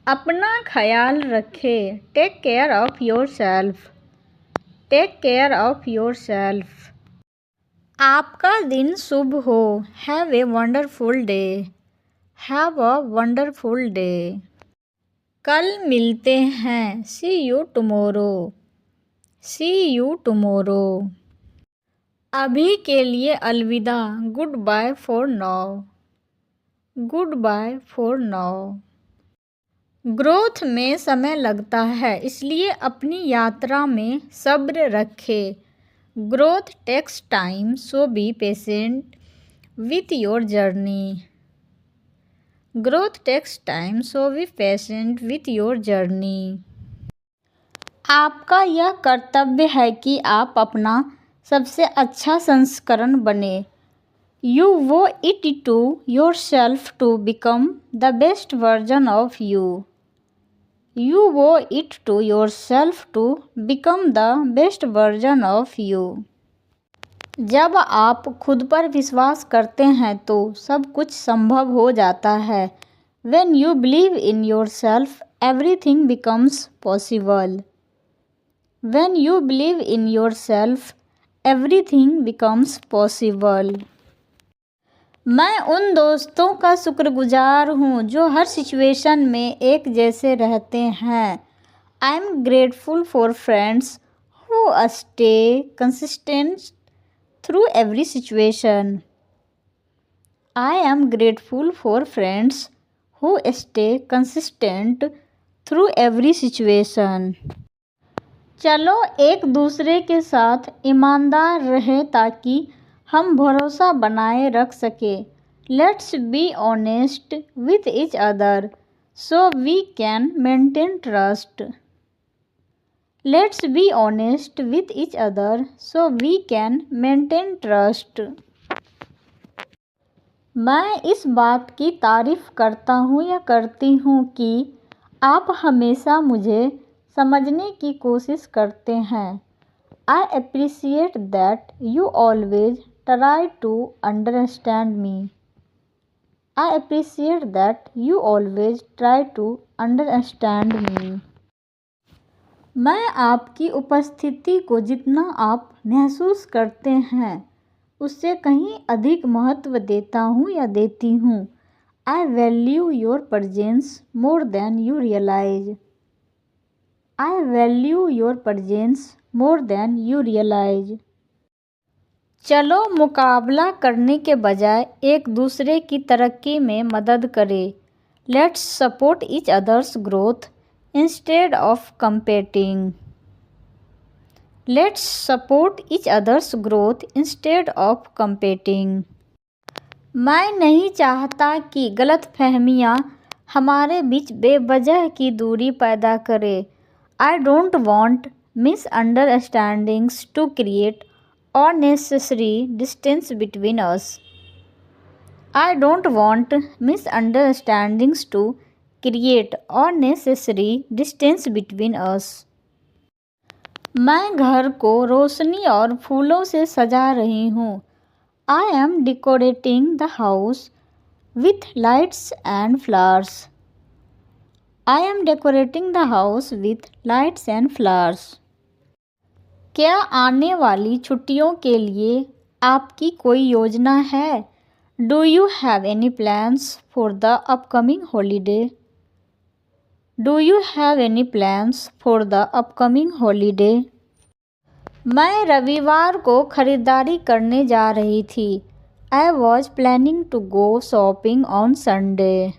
अपना ख्याल रखें। Take care of yourself. Take care of yourself. आपका दिन शुभ हो। Have a wonderful day. Have a wonderful day. कल मिलते हैं। See you tomorrow. See you tomorrow. अभी के लिए अलविदा। Goodbye for now. Goodbye for now. Growth में समय लगता है, इसलिए अपनी यात्रा में सब्र रखें। Growth takes time, so be patient with your journey. Growth takes time, so be patient with your journey. आपका यह कर्तव्य है कि आप अपना सबसे अच्छा संस्करण बने। You owe it to yourself to become the best version of you. You owe it to yourself to become the best version of you. जब आप खुद पर विश्वास करते हैं तो सब कुछ संभव हो जाता है। When you believe in yourself, everything becomes possible. When you believe in yourself, everything becomes possible. मैं उन दोस्तों का शुक्रगुजार हूँ जो हर सिचुएशन में एक जैसे रहते हैं। I am grateful for friends who stay consistent through every situation. I am grateful for friends who stay consistent through every situation. चलो एक दूसरे के साथ ईमानदार रहें ताकि हम भरोसा बनाए रख सकें। Let's be honest with each other so we can maintain trust. Let's be honest with each other so we can maintain trust. मैं इस बात की तारीफ करता हूँ या करती हूँ कि आप हमेशा मुझे समझने की कोशिश करते हैं। I appreciate that you always try to understand me. I appreciate that you always try to understand me. मैं आपकी उपस्थिति को जितना आप महसूस करते हैं उससे कहीं अधिक महत्व देता हूँ या देती हूँ। I value your presence more than you realize. I value your presence more than you realize. चलो मुकाबला करने के बजाय एक दूसरे की तरक्की में मदद करें। Let's support each others growth instead of competing. Let's support each others growth instead of competing. मैं नहीं चाहता कि गलतफहमियां हमारे बीच बेवजह की दूरी पैदा करें। I don't want misunderstandings to create unnecessary distance between us. I don't want misunderstandings to create unnecessary distance between us. मैं घर को रोशनी और फूलों से सजा रही हूँ। I am decorating the house with lights and flowers. I am decorating the house with lights and flowers. क्या आने वाली छुट्टियों के लिए आपकी कोई योजना है? Do you have any plans for the upcoming holiday? Do you have any plans for the upcoming holiday? मैं रविवार को खरीदारी करने जा रही थी। I was planning to go shopping on Sunday.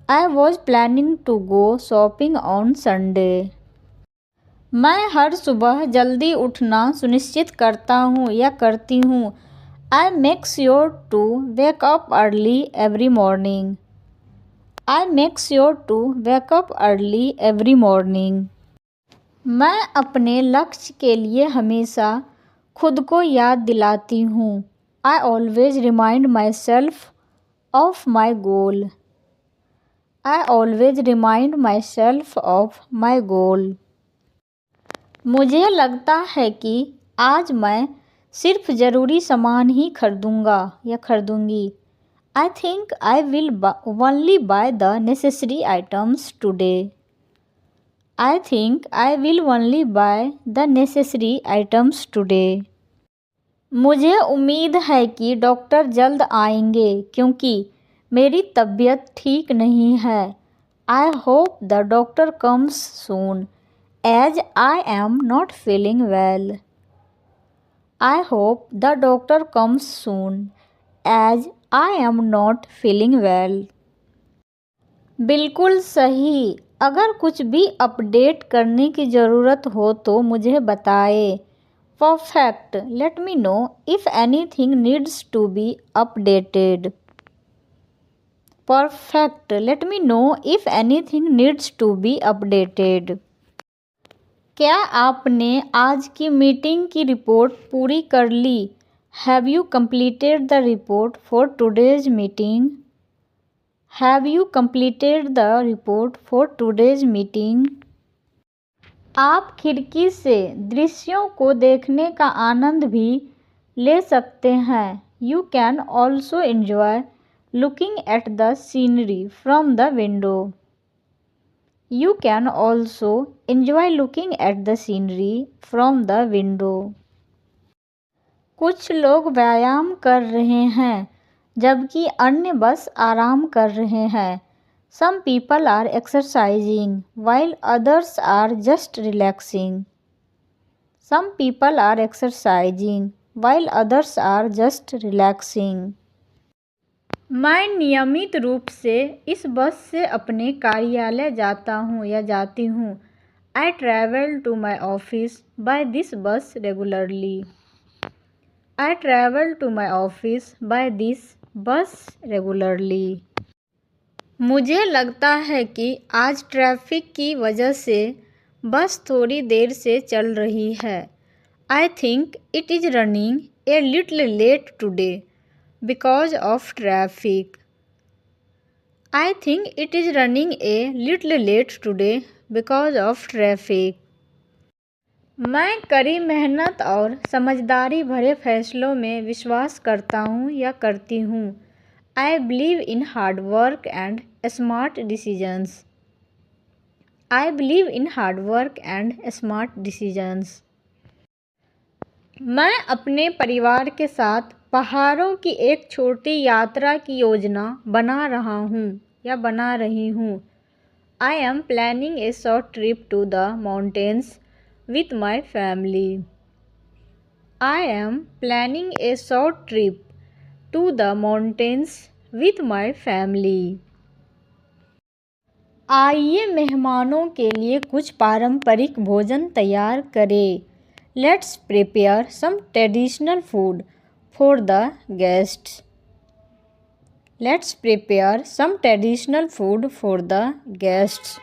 I was planning to go shopping on Sunday. मैं हर सुबह जल्दी उठना सुनिश्चित करता हूँ या करती हूँ। I make sure to wake up early every morning. I make sure to wake up early every morning. मैं अपने लक्ष्य के लिए हमेशा खुद को याद दिलाती हूँ। I always remind myself of my goal. I always remind myself of my goal. मुझे लगता है कि आज मैं सिर्फ ज़रूरी सामान ही खरीदूँगा या खरीदूँगी। I think I will only buy the necessary items today. I think I will only buy the necessary items today. मुझे उम्मीद है कि डॉक्टर जल्द आएंगे क्योंकि मेरी तबीयत ठीक नहीं है. I hope the doctor comes soon as I am not feeling well. I hope the doctor comes soon as I am not feeling well. बिल्कुल सही. अगर कुछ भी अपडेट करने की ज़रूरत हो तो मुझे बताएं. Perfect. Let me know if anything needs to be updated. Perfect. Let me know if anything needs to be updated. क्या आपने आज की मीटिंग की रिपोर्ट पूरी कर ली? Have you completed the report for today's meeting? Have you completed the report for today's meeting? आप खिड़की से दृश्यों को देखने का आनंद भी ले सकते हैं. You can also enjoy looking at the scenery from the window. You can also enjoy looking at the scenery from the window. कुछ लोग व्यायाम कर रहे हैं जबकि अन्य बस आराम कर रहे हैं. Some people are exercising while others are just relaxing. Some people are exercising while others are just relaxing. मैं नियमित रूप से इस बस से अपने कार्यालय जाता हूँ या जाती हूँ. I travel to my office by this bus regularly. I travel to my office by this bus regularly. मुझे लगता है कि आज ट्रैफिक की वजह से बस थोड़ी देर से चल रही है. I think it is running a little late today because of traffic. I think it is running a little late today because of traffic. मैं कड़ी मेहनत और समझदारी भरे फैसलों में विश्वास करता हूँ या करती हूँ. I believe in hard work and smart decisions. I believe in hard work and smart decisions. मैं अपने परिवार के साथ पहाड़ों की एक छोटी यात्रा की योजना बना रहा हूँ या बना रही हूँ. I am planning a short trip to the mountains with my family. I am planning a short trip to the mountains with my family. आइए मेहमानों के लिए कुछ पारंपरिक भोजन तैयार करें. Let's prepare some traditional food for the guests. Let's prepare some traditional food for the guests.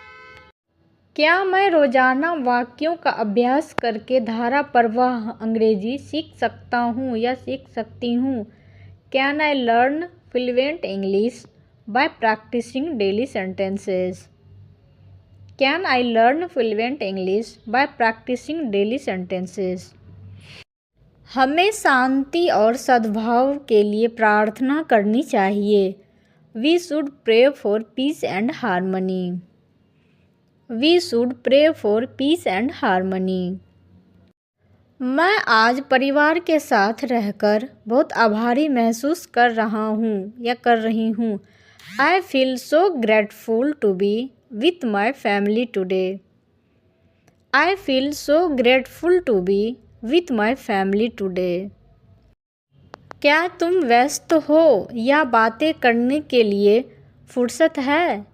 क्या मैं रोज़ाना वाक्यों का अभ्यास करके धारा प्रवाह अंग्रेजी सीख सकता हूँ या सीख सकती हूँ? Can I learn fluent English by practicing daily sentences? Can I learn fluent English by practicing daily sentences? हमें शांति और सद्भाव के लिए प्रार्थना करनी चाहिए. We should pray for peace and harmony. We should pray for peace and harmony. मैं आज परिवार के साथ रहकर बहुत आभारी महसूस कर रहा हूँ या कर रही हूँ. I feel so grateful to be with my family today. I feel so grateful to be with my family today. क्या तुम व्यस्त हो या बातें करने के लिए फुर्सत है?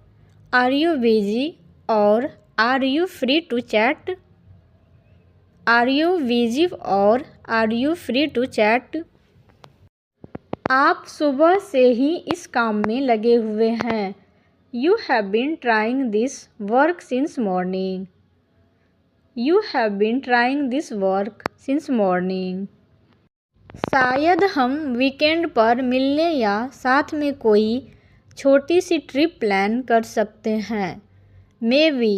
Are you busy or are you free to chat? Are you busy or are you free to chat? आप सुबह से ही इस काम में लगे हुए हैं. You have been trying this work since morning. You have been trying this work since morning. शायद हम वीकेंड पर मिलने या साथ में कोई छोटी सी ट्रिप प्लान कर सकते हैं. Maybe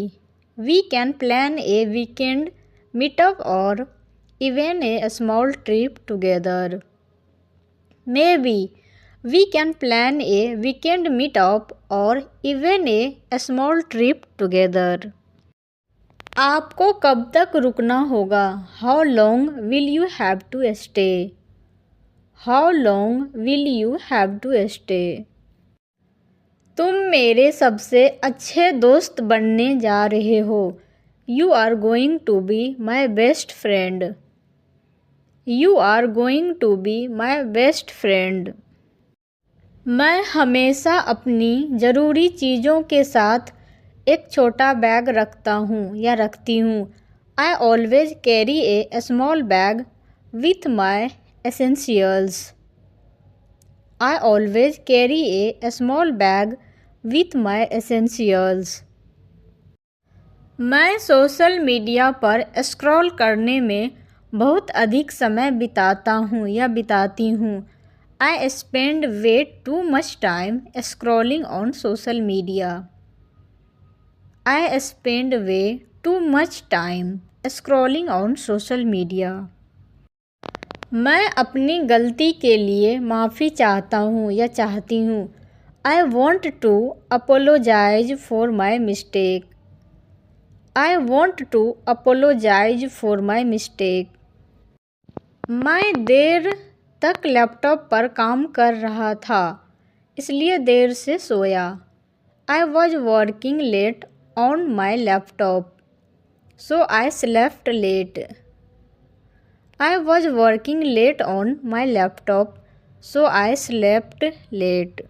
we can plan a weekend meetup or even a small trip together. Maybe We can plan a weekend meetup or even a small trip together. आपको कब तक रुकना होगा? How long will you have to stay? How long will you have to stay? तुम मेरे सबसे अच्छे दोस्त बनने जा रहे हो. You are going to be my best friend. You are going to be my best friend. मैं हमेशा अपनी ज़रूरी चीज़ों के साथ एक छोटा बैग रखता हूँ या रखती हूँ. I always carry a small bag with my essentials. I always carry a small bag with my essentials. मैं सोशल मीडिया पर स्क्रॉल करने में बहुत अधिक समय बिताता हूँ या बिताती हूँ. I spend way too much time scrolling on social media. I spend way too much time scrolling on social media. मैं अपनी गलती के लिए माफ़ी चाहता हूँ या चाहती हूँ. I want to apologize for my mistake. I want to apologize for my mistake. मैं देर तक लैपटॉप पर काम कर रहा था, इसलिए देर से सोया. I was working late on my laptop, so I slept late. I was working late on my laptop, so I slept late.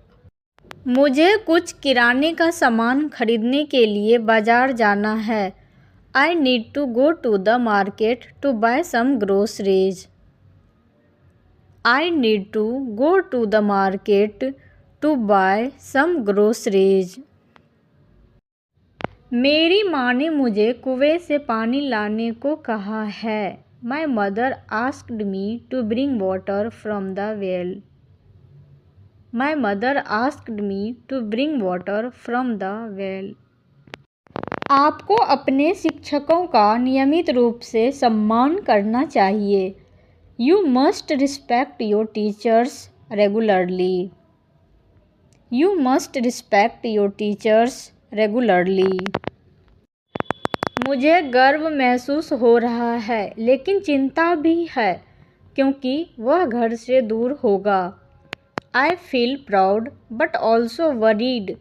मुझे कुछ किराने का सामान खरीदने के लिए बाज़ार जाना है. I need to go to the market to buy some groceries. I need to go to the market to buy some groceries. मेरी माँ ने मुझे कुएं से पानी लाने को कहा है. My mother asked me to bring water from the well. My mother asked me to bring water from the well. आपको अपने शिक्षकों का नियमित रूप से सम्मान करना चाहिए. You must respect your teachers regularly. You must respect your teachers regularly. मुझे गर्व महसूस हो रहा है, लेकिन चिंता भी है क्योंकि वह घर से दूर होगा. I feel proud but also worried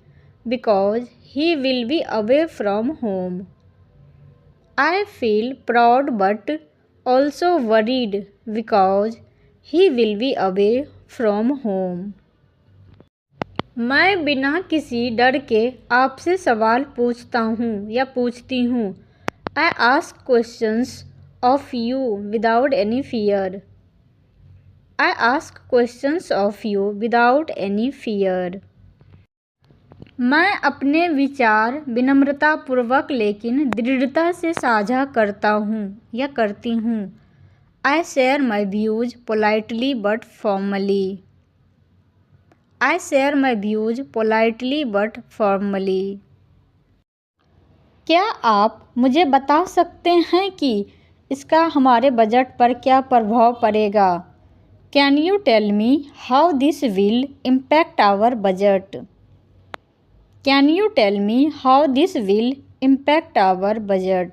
because he will be away from home. I feel proud but also worried because he will be away from home. मैं बिना किसी डर के आपसे सवाल पूछता हूँ या पूछती हूँ. I ask questions of you without any fear. I ask questions of you without any fear. मैं अपने विचार विनम्रतापूर्वक लेकिन दृढ़ता से साझा करता हूँ या करती हूँ. I share my views politely but formally. I share my views politely but formally. क्या आप मुझे बता सकते हैं कि इसका हमारे बजट पर क्या प्रभाव पड़ेगा? Can you tell me how this will impact our budget? Can you tell me how this will impact our budget?